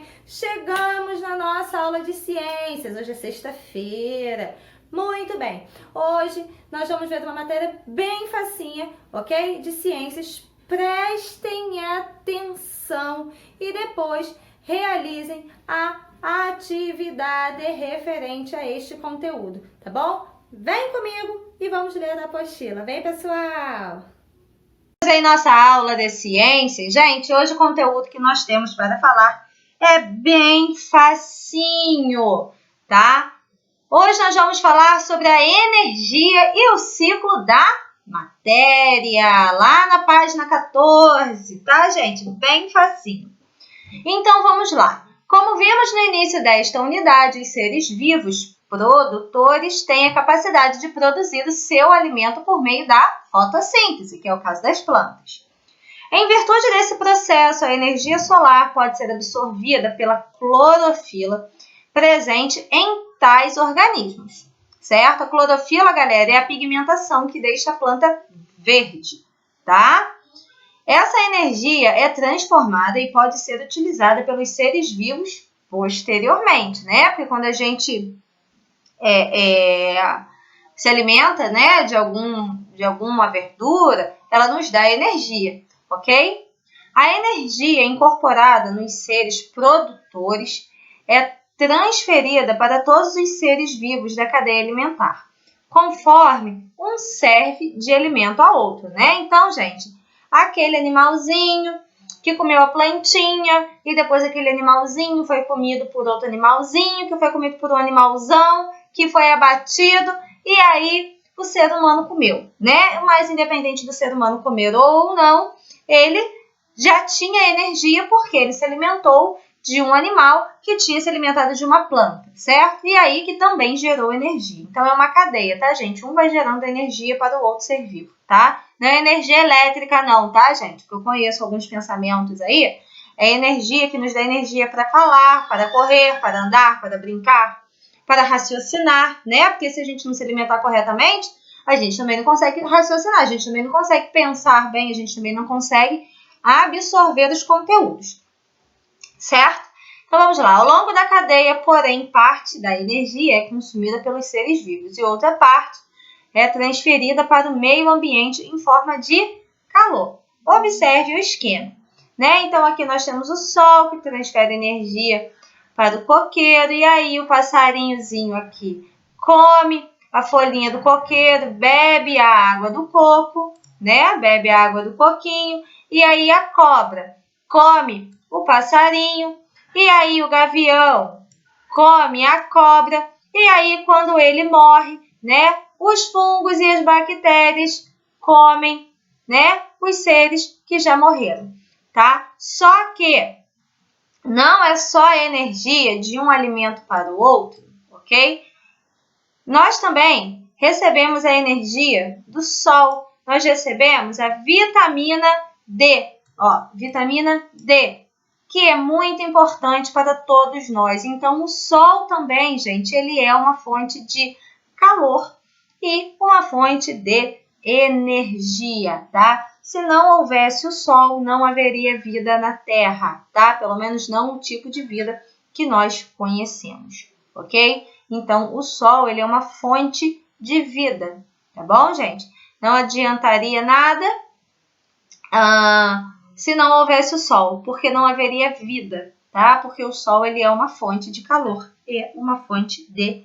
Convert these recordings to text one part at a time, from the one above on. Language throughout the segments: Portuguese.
bem? Chegamos na nossa aula de ciências. Hoje é sexta-feira. Muito bem. Hoje nós vamos ver uma matéria bem facinha, ok? De ciências. Prestem atenção e depois realizem a atividade referente a este conteúdo, tá bom? Vem comigo e vamos ler a apostila. Vem, pessoal! Em nossa aula de ciências, gente, hoje o conteúdo que nós temos para falar é bem facinho, tá? Hoje nós vamos falar sobre a energia e o ciclo da matéria, lá na página 14, tá, gente? Bem facinho. Então, vamos lá. Como vimos no início desta unidade, os seres vivos produtores têm a capacidade de produzir o seu alimento por meio da fotossíntese, que é o caso das plantas. Em virtude desse processo, a energia solar pode ser absorvida pela clorofila presente em tais organismos, certo? A clorofila, galera, é a pigmentação que deixa a planta verde, tá? Essa energia é transformada e pode ser utilizada pelos seres vivos posteriormente, né? Porque quando a gente se alimenta, né, de alguma verdura, ela nos dá energia, ok? A energia incorporada nos seres produtores é transferida para todos os seres vivos da cadeia alimentar, conforme um serve de alimento ao outro, né? Então, gente, aquele animalzinho que comeu a plantinha e depois aquele animalzinho foi comido por outro animalzinho, que foi comido por um animalzão, que foi abatido e aí o ser humano comeu, né? Mas independente do ser humano comer ou não, ele já tinha energia porque ele se alimentou de um animal que tinha se alimentado de uma planta, certo? E aí que também gerou energia. Então é uma cadeia, tá, gente? Um vai gerando energia para o outro ser vivo, tá? Não é energia elétrica não, tá, gente? Porque eu conheço alguns pensamentos aí. É energia que nos dá energia para falar, para correr, para andar, para brincar, para raciocinar, né? Porque se a gente não se alimentar corretamente, a gente também não consegue raciocinar, a gente também não consegue pensar bem, a gente também não consegue absorver os conteúdos, certo? Então vamos lá. Ao longo da cadeia, porém, parte da energia é consumida pelos seres vivos e outra parte é transferida para o meio ambiente em forma de calor. Observe o esquema, né? Então aqui nós temos o sol que transfere energia para o coqueiro e aí o passarinhozinho aqui come a folhinha do coqueiro, bebe a água do coco, né? Bebe a água do coquinho e aí a cobra come o passarinho e aí o gavião come a cobra e aí quando ele morre, né? Os fungos e as bactérias comem, né? Os seres que já morreram, tá? Só que não é só a energia de um alimento para o outro, ok? Nós também recebemos a energia do sol. Nós recebemos a vitamina D, ó, vitamina D, que é muito importante para todos nós. Então, o sol também, gente, ele é uma fonte de calor e uma fonte de energia, tá? Se não houvesse o sol, não haveria vida na Terra, tá? Pelo menos não o tipo de vida que nós conhecemos, ok? Então, o sol, ele é uma fonte de vida, tá bom, gente? Não adiantaria nada se não houvesse o sol, porque não haveria vida, tá? Porque o sol, ele é uma fonte de calor e uma fonte de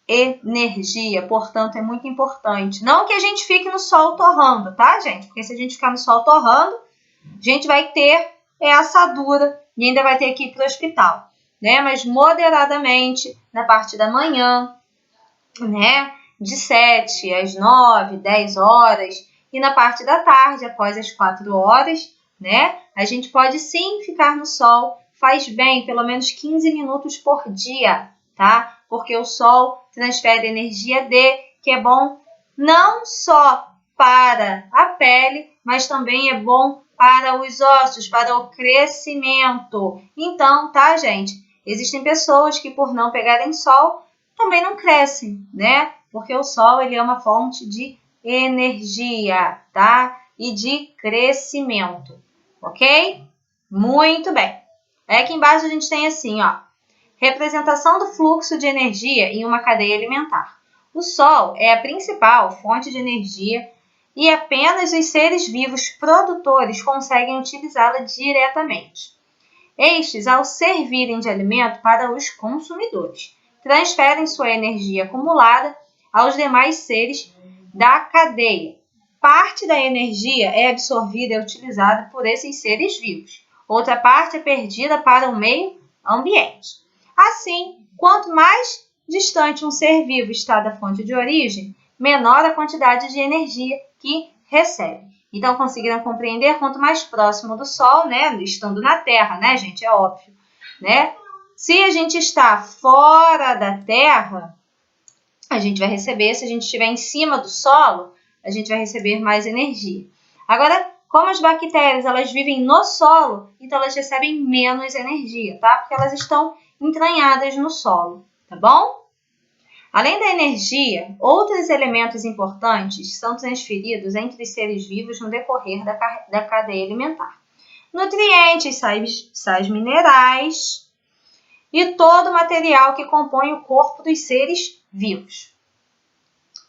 energia, portanto, é muito importante. Não que a gente fique no sol torrando, tá, gente? Porque se a gente ficar no sol torrando, a gente vai ter assadura e ainda vai ter que ir para o hospital, né? Mas moderadamente, na parte da manhã, né? De 7 às 9, 10 horas, e na parte da tarde, após as 4 horas, né? A gente pode sim ficar no sol, faz bem, pelo menos 15 minutos por dia, tá? Porque o sol transfere energia D, que é bom não só para a pele, mas também é bom para os ossos, para o crescimento. Então, tá, gente? Existem pessoas que por não pegarem sol, também não crescem, né? Porque o sol, ele é uma fonte de energia, tá? E de crescimento, ok? Muito bem. Aí aqui embaixo a gente tem assim, ó, representação do fluxo de energia em uma cadeia alimentar. O Sol é a principal fonte de energia e apenas os seres vivos produtores conseguem utilizá-la diretamente. Estes, ao servirem de alimento para os consumidores, transferem sua energia acumulada aos demais seres da cadeia. Parte da energia é absorvida e utilizada por esses seres vivos. Outra parte é perdida para o meio ambiente. Assim, quanto mais distante um ser vivo está da fonte de origem, menor a quantidade de energia que recebe. Então, conseguiram compreender? Quanto mais próximo do Sol, né, estando na Terra, né, gente, é óbvio, né? Se a gente está fora da Terra, a gente vai receber, se a gente estiver em cima do solo, a gente vai receber mais energia. Agora, como as bactérias, elas vivem no solo, então elas recebem menos energia, tá? Porque elas estão entranhadas no solo, tá bom? Além da energia, outros elementos importantes são transferidos entre os seres vivos no decorrer da cadeia alimentar. Nutrientes, sais minerais e todo o material que compõe o corpo dos seres vivos.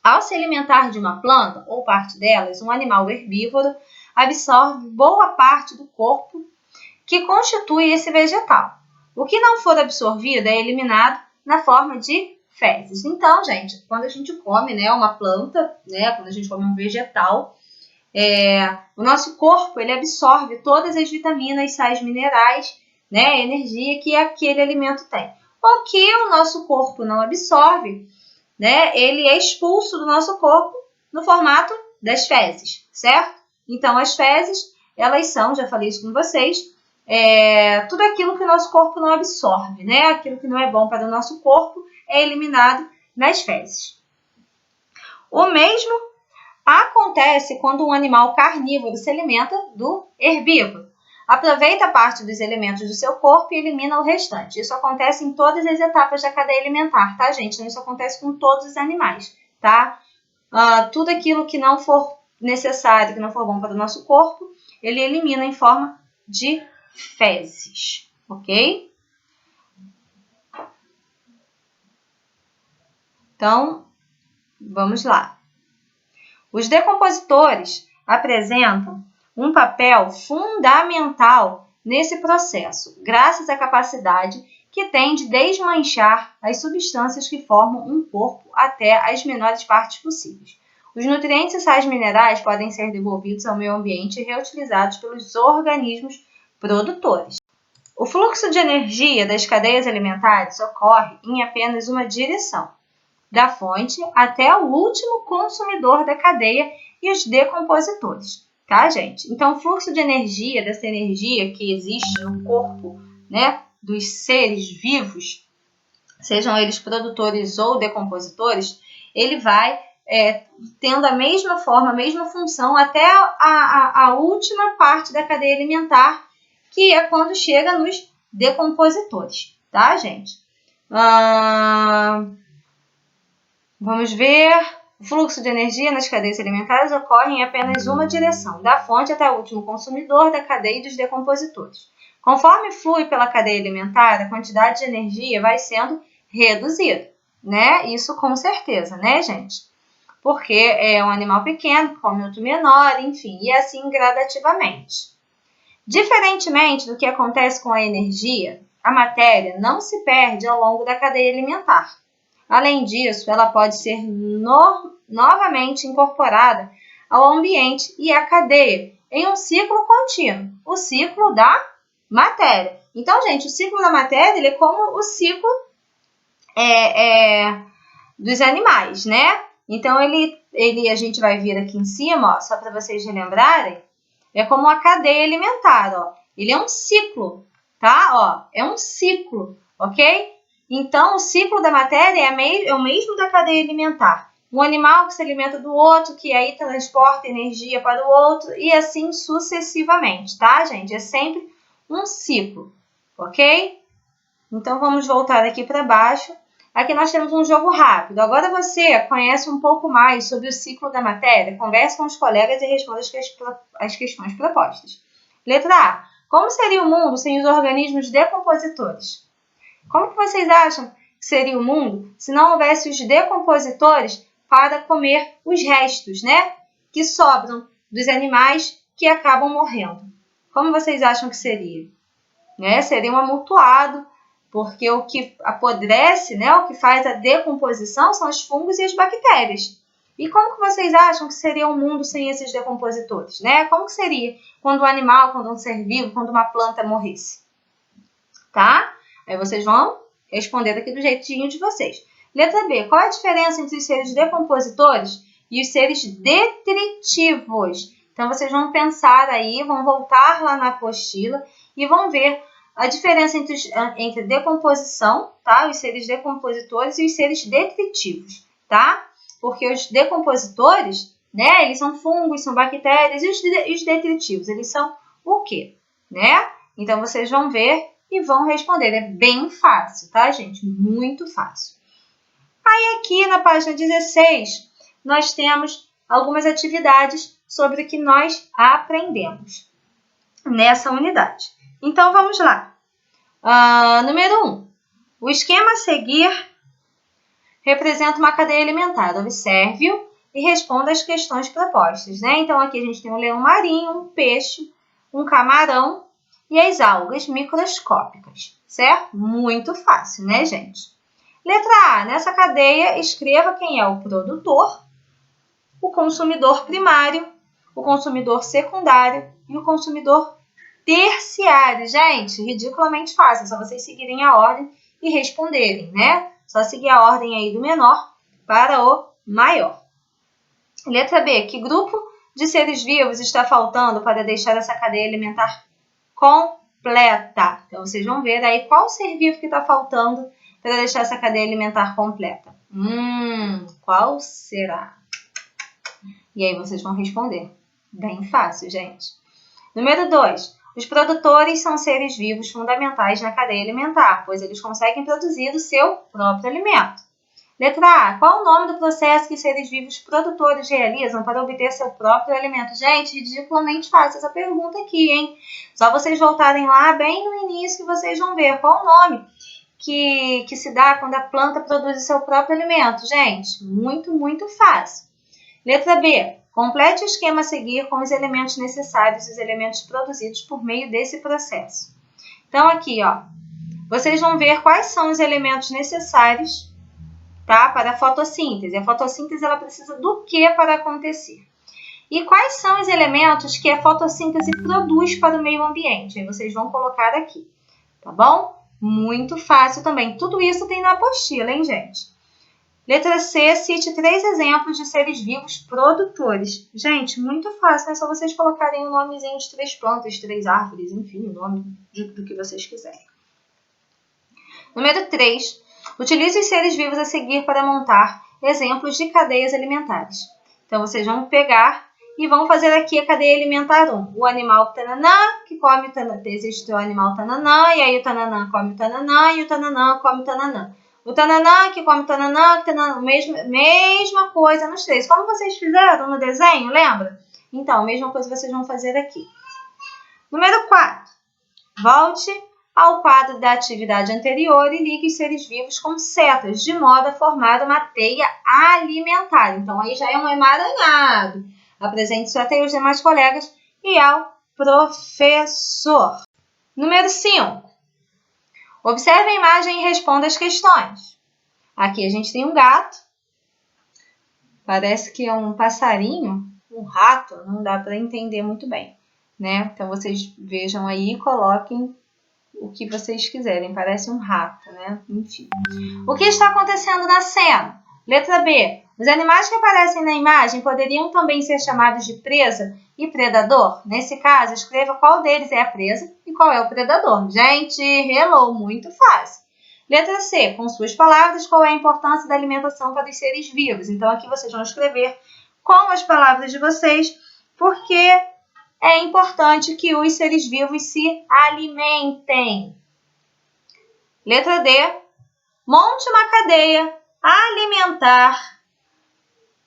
Ao se alimentar de uma planta ou parte delas, um animal herbívoro absorve boa parte do corpo que constitui esse vegetal. O que não for absorvido é eliminado na forma de fezes. Então, gente, quando a gente come, né, uma planta, né, quando a gente come um vegetal, o nosso corpo ele absorve todas as vitaminas, sais minerais, né, energia que aquele alimento tem. O que o nosso corpo não absorve, né, ele é expulso do nosso corpo no formato das fezes, certo? Então, as fezes, elas são, já falei isso com vocês, tudo aquilo que o nosso corpo não absorve, né? Aquilo que não é bom para o nosso corpo é eliminado nas fezes. O mesmo acontece quando um animal carnívoro se alimenta do herbívoro. Aproveita parte dos elementos do seu corpo e elimina o restante. Isso acontece em todas as etapas da cadeia alimentar, tá, gente? Então, isso acontece com todos os animais, tá? Tudo aquilo que não for necessário, que não for bom para o nosso corpo, ele elimina em forma de fezes, ok? Então, vamos lá. Os decompositores apresentam um papel fundamental nesse processo, graças à capacidade que tem de desmanchar as substâncias que formam um corpo até as menores partes possíveis. Os nutrientes e sais minerais podem ser devolvidos ao meio ambiente e reutilizados pelos organismos produtores. O fluxo de energia das cadeias alimentares ocorre em apenas uma direção, da fonte até o último consumidor da cadeia e os decompositores, tá, gente? Então, o fluxo de energia, dessa energia que existe no corpo, né, dos seres vivos, sejam eles produtores ou decompositores, ele vai tendo a mesma forma, a mesma função até a última parte da cadeia alimentar, que é quando chega nos decompositores, tá, gente? Vamos ver. O fluxo de energia nas cadeias alimentares ocorre em apenas uma direção, da fonte até o último consumidor da cadeia e dos decompositores. Conforme flui pela cadeia alimentar, a quantidade de energia vai sendo reduzida, né? Isso com certeza, né, gente? Porque é um animal pequeno, come outro menor, enfim, e assim gradativamente. Diferentemente do que acontece com a energia, a matéria não se perde ao longo da cadeia alimentar. Além disso, ela pode ser novamente incorporada ao ambiente e à cadeia em um ciclo contínuo, o ciclo da matéria. Então, gente, o ciclo da matéria ele é como o ciclo dos animais, né? Então, a gente vai vir aqui em cima, ó, só para vocês relembrarem, é como a cadeia alimentar, ó. Ele é um ciclo, tá? Ó, é um ciclo, ok? Então, o ciclo da matéria é o mesmo da cadeia alimentar. Um animal que se alimenta do outro, que aí transporta energia para o outro, e assim sucessivamente, tá, gente? É sempre um ciclo, ok? Então, vamos voltar aqui para baixo. Aqui nós temos um jogo rápido. Agora você conhece um pouco mais sobre o ciclo da matéria, converse com os colegas e responda as questões propostas. Letra A. Como seria o mundo sem os organismos decompositores? Como que vocês acham que seria o mundo se não houvesse os decompositores para comer os restos, né? Que sobram dos animais que acabam morrendo. Como vocês acham que seria? Né? Seria um amontoado, porque o que apodrece, né? O que faz a decomposição são os fungos e as bactérias. E como que vocês acham que seria o mundo sem esses decompositores, né? Como que seria quando um animal, quando um ser vivo, quando uma planta morresse? Tá? Aí vocês vão responder aqui do jeitinho de vocês. Letra B. Qual é a diferença entre os seres decompositores e os seres detritivos? Então, vocês vão pensar aí, vão voltar lá na apostila e vão ver a diferença entre decomposição, tá? Os seres decompositores e os seres detritivos, tá? Porque os decompositores, né? Eles são fungos, são bactérias, e os detritivos, eles são o quê? Né? Então, vocês vão ver e vão responder. É bem fácil, tá, gente? Muito fácil. Aí, aqui na página 16, nós temos algumas atividades sobre o que nós aprendemos nessa unidade. Então, vamos lá. Número 1. O esquema a seguir representa uma cadeia alimentar. Observe-o e responda as questões propostas, né? Então, aqui a gente tem um leão marinho, um peixe, um camarão e as algas microscópicas, certo? Muito fácil, né, gente? Letra A. Nessa cadeia, escreva quem é o produtor, o consumidor primário, o consumidor secundário e o consumidor terciário. Gente, ridiculamente fácil. É só vocês seguirem a ordem e responderem, né? Só seguir a ordem aí do menor para o maior. Letra B. Que grupo de seres vivos está faltando para deixar essa cadeia alimentar completa? Então, vocês vão ver aí qual ser vivo que está faltando para deixar essa cadeia alimentar completa. Qual será? E aí vocês vão responder. Bem fácil, gente. Número 2. Os produtores são seres vivos fundamentais na cadeia alimentar, pois eles conseguem produzir o seu próprio alimento. Letra A. Qual o nome do processo que seres vivos produtores realizam para obter seu próprio alimento? Gente, ridiculamente fácil essa pergunta aqui, hein? Só vocês voltarem lá bem no início que vocês vão ver qual o nome que se dá quando a planta produz o seu próprio alimento. Gente, muito, muito fácil. Letra B. Complete o esquema a seguir com os elementos necessários e os elementos produzidos por meio desse processo. Então, aqui, ó, vocês vão ver quais são os elementos necessários, tá, para a fotossíntese. A fotossíntese ela precisa do que para acontecer? E quais são os elementos que a fotossíntese produz para o meio ambiente? Aí vocês vão colocar aqui, tá bom? Muito fácil também. Tudo isso tem na apostila, hein, gente? Letra C, cite 3 exemplos de seres vivos produtores. Gente, muito fácil, é só vocês colocarem o nomezinho de 3 plantas, 3 árvores, enfim, o nome do que vocês quiserem. Número 3, utilize os seres vivos a seguir para montar exemplos de cadeias alimentares. Então, vocês vão pegar e vão fazer aqui a cadeia alimentar 1. O animal tananã, que come o tananã. Existe o animal tananã, e aí o tananã come o tananã, e o tananã come o tananã. O tananã que come o tananã, mesma coisa nos 3. Como vocês fizeram no desenho, lembra? Então, a mesma coisa vocês vão fazer aqui. Número 4. Volte ao quadro da atividade anterior e ligue os seres vivos com setas, de modo a formar uma teia alimentar. Então, aí já é um emaranhado. Apresente sua teia aos demais colegas e ao professor. Número 5. Observe a imagem e responda as questões. Aqui a gente tem um gato. Parece que é um passarinho, um rato, não dá para entender muito bem, né? Então, vocês vejam aí e coloquem o que vocês quiserem. Parece um rato, né? Enfim. O que está acontecendo na cena? Letra B. Os animais que aparecem na imagem poderiam também ser chamados de presa e predador? Nesse caso, escreva qual deles é a presa e qual é o predador. Gente, hello, muito fácil. Letra C. Com suas palavras, qual é a importância da alimentação para os seres vivos? Então, aqui vocês vão escrever com as palavras de vocês, porque é importante que os seres vivos se alimentem. Letra D. Monte uma cadeia alimentar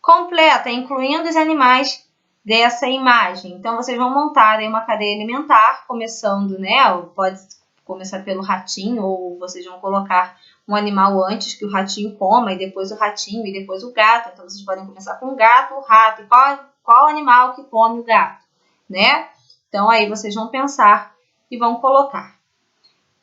completa, incluindo os animais dessa imagem. Então, vocês vão montar aí uma cadeia alimentar, começando, né? Pode começar pelo ratinho, ou vocês vão colocar um animal antes que o ratinho coma, e depois o ratinho, e depois o gato. Então, vocês podem começar com o gato, o rato, e qual animal que come o gato, né? Então, aí vocês vão pensar e vão colocar.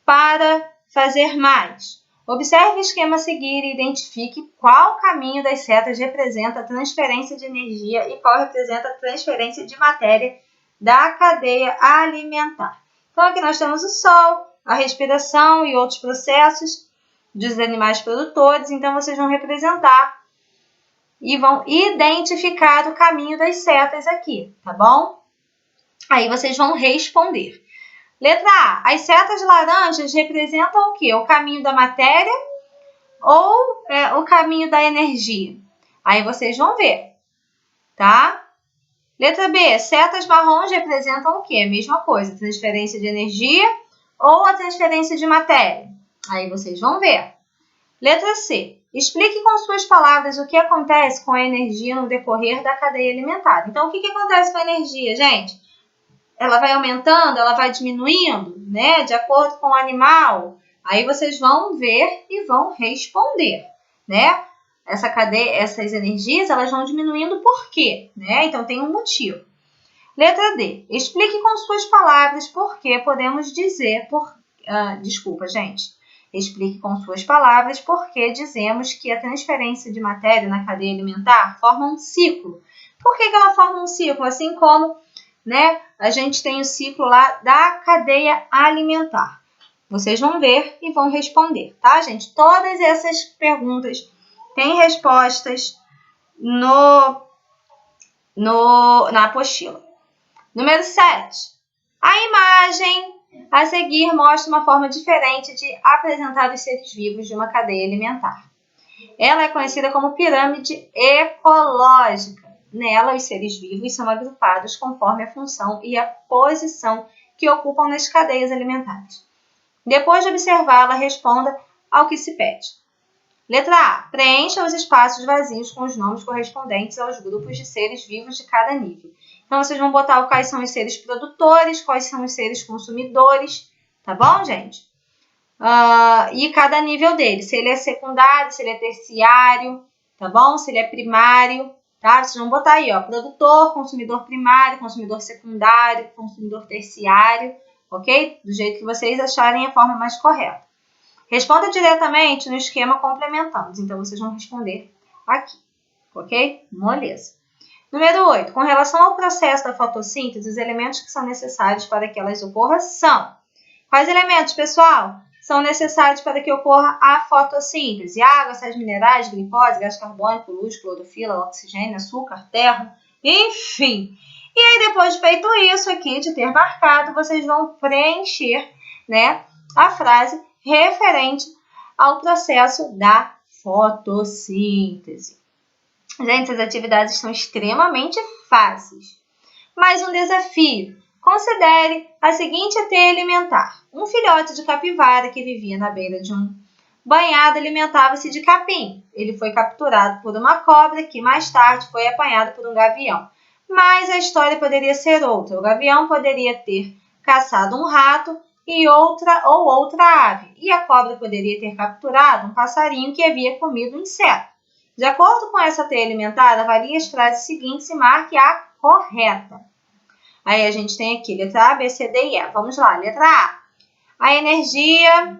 Para fazer mais, observe o esquema a seguir e identifique qual caminho das setas representa a transferência de energia e qual representa a transferência de matéria da cadeia alimentar. Então, aqui nós temos o sol, a respiração e outros processos dos animais produtores. Então, vocês vão representar e vão identificar o caminho das setas aqui, tá bom? Aí vocês vão responder. Letra A. As setas laranjas representam o quê? O caminho da matéria ou o caminho da energia? Aí vocês vão ver, tá? Letra B. Setas marrons representam o quê? A mesma coisa, transferência de energia ou a transferência de matéria? Aí vocês vão ver. Letra C. Explique com suas palavras o que acontece com a energia no decorrer da cadeia alimentar. Então, o que acontece com a energia, gente? Ela vai aumentando, ela vai diminuindo, né? De acordo com o animal. Aí vocês vão ver e vão responder, né? Essas energias, elas vão diminuindo por quê? Né? Então, tem um motivo. Letra D. Explique com suas palavras por que podemos dizer... desculpa, gente. Explique com suas palavras por que dizemos que a transferência de matéria na cadeia alimentar forma um ciclo. Por que ela forma um ciclo? Assim como, né, a gente tem o ciclo lá da cadeia alimentar. Vocês vão ver e vão responder, tá, gente? Todas essas perguntas têm respostas na apostila. Número 7. A imagem a seguir mostra uma forma diferente de apresentar os seres vivos de uma cadeia alimentar. Ela é conhecida como pirâmide ecológica. Nela, os seres vivos são agrupados conforme a função e a posição que ocupam nas cadeias alimentares. Depois de observá-la, responda ao que se pede. Letra A. Preencha os espaços vazios com os nomes correspondentes aos grupos de seres vivos de cada nível. Então, vocês vão botar quais são os seres produtores, quais são os seres consumidores, tá bom, gente? E cada nível dele, se ele é secundário, se ele é terciário, tá bom? Se ele é primário, tá? Vocês vão botar aí, ó, produtor, consumidor primário, consumidor secundário, consumidor terciário, ok? Do jeito que vocês acharem a forma mais correta. Responda diretamente no esquema complementando. Então, vocês vão responder aqui, ok? Moleza. Número 8. Com relação ao processo da fotossíntese, os elementos que são necessários para que elas ocorram são... Quais elementos, pessoal, são necessários para que ocorra a fotossíntese? Água, sais minerais, glicose, gás carbônico, luz, clorofila, oxigênio, açúcar, terra, enfim. E aí, depois de feito isso aqui, de ter marcado, vocês vão preencher, né, a frase referente ao processo da fotossíntese. Gente, as atividades são extremamente fáceis. Mais um desafio. Considere a seguinte teia alimentar. Um filhote de capivara que vivia na beira de um banhado alimentava-se de capim. Ele foi capturado por uma cobra que mais tarde foi apanhado por um gavião. Mas a história poderia ser outra. O gavião poderia ter caçado um rato e outra ave. E a cobra poderia ter capturado um passarinho que havia comido um inseto. De acordo com essa teia alimentar, avalie as frases seguintes e marque a correta. Aí a gente tem aqui letra A, B, C, D e E. Vamos lá, letra A. A energia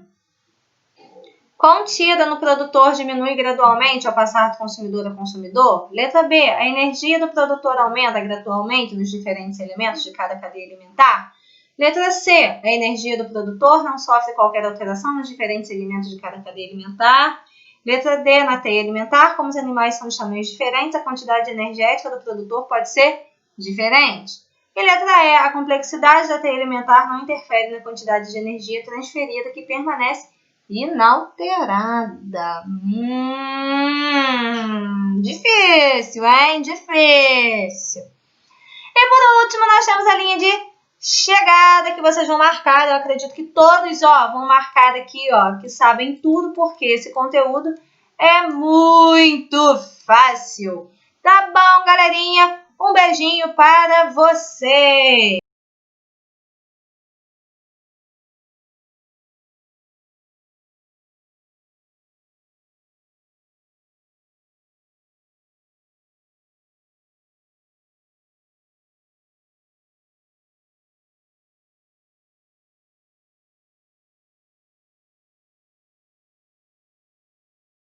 contida no produtor diminui gradualmente ao passar do consumidor a consumidor. Letra B. A energia do produtor aumenta gradualmente nos diferentes elementos de cada cadeia alimentar. Letra C. A energia do produtor não sofre qualquer alteração nos diferentes elementos de cada cadeia alimentar. Letra D. Na teia alimentar, como os animais são de tamanhos diferentes, a quantidade energética do produtor pode ser diferente. E letra E. A complexidade da teia alimentar não interfere na quantidade de energia transferida que permanece inalterada. Difícil, hein? Difícil. E por último, nós temos a linha de chegada que vocês vão marcar. Eu acredito que todos, ó, vão marcar aqui, ó, que sabem tudo, porque esse conteúdo é muito fácil. Tá bom, galerinha? Um beijinho para você!